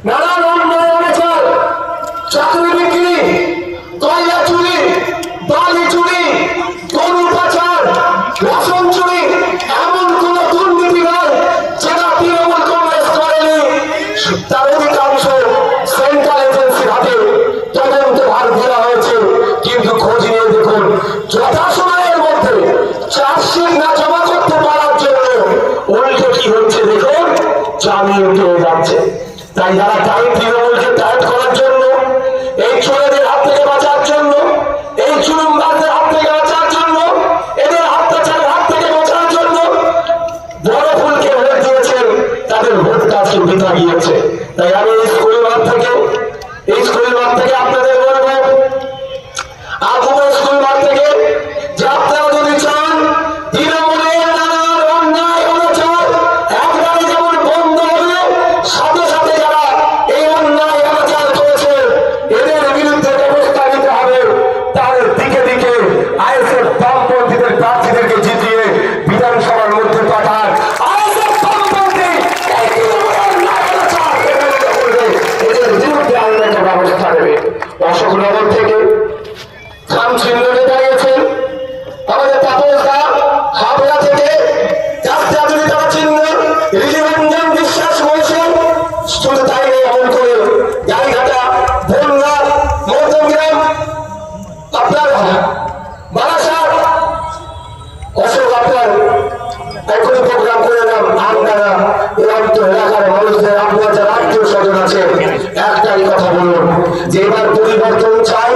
নানান অন্যায় অনাচার, চাকরি বিক্রি, কয়লা চুরি, বালি চুরি, গরু পাচার, রেশন চুরি, এমন কোন দুর্নীতি নয় যেটা তৃণমূল কংগ্রেস করেনি। তার অধিকাংশ সেন্ট্রাল এজেন্সির হাতে তদন্ত ভার দেওয়া হয়েছে, কিন্তু খোঁজ নিয়ে দেখুন যথাসময়ের মধ্যে চার্জশিট না জমা করতে পারার জন্য উল্টে কি হচ্ছে দেখুন, জামিন পেয়ে যাচ্ছে। তাই যারা টাইট তৃণমূলকে টাইট করার জন্য, এই চোরেদের হাত থেকে বাঁচার জন্য, এই চুরুমবাজদের হাত থেকে বাঁচার জন্য, এদের অত্যাচারের হাত থেকে বাঁচার জন্য বড় ফুলকে ভোট দিয়েছেন, তাদের ভোটটা আজকে বৃথা গিয়েছে। তাই আমি এই স্কুল মাঠ থেকে আপনাদের বলবো, আগুন স্কুল মাঠ থেকে, যে আপনারা যদি চান তৃণমূলের নানান অন্যায় অনাচার একবারে যেমন বন্ধ হবে, সাথে সাথে যারা এই অন্যায় অনাচার করেছে এদের বিরুদ্ধে ব্যবস্থা নিতে হবে। তার দিকে দিকে আইএসএফ বামপন্থীদের প্রার্থীদেরকে জিতিয়ে বিধানসভার মধ্যে পাঠান। আইএসএফ বামপন্থী এই তৃণমূলের অন্যায় অনাচার এদের বিরুদ্ধে আইনত ব্যবস্থা নেবে। অশোকনগর থেকে খামচিহ্নে দাঁড়িয়েছেন আমাদের তাপস দা, হাবড়া থেকে জাতীয় তারা চিহ্ন রিজিরঞ্জন বিশ্বাস বলছেন। শুধু তাই নেই, এমন করে গাড়িঘাটা, বনগা, মধ্যমগ্রাম, আপনার বারাসাত, অশোক আপনার এখনই প্রোগ্রাম করে নাম। আপনারা এলাকার মানুষদের, আপনার যারা আত্মীয় স্বজন আছেন, একটাই কথা বলুন যে এবার পরিবর্তন চাই।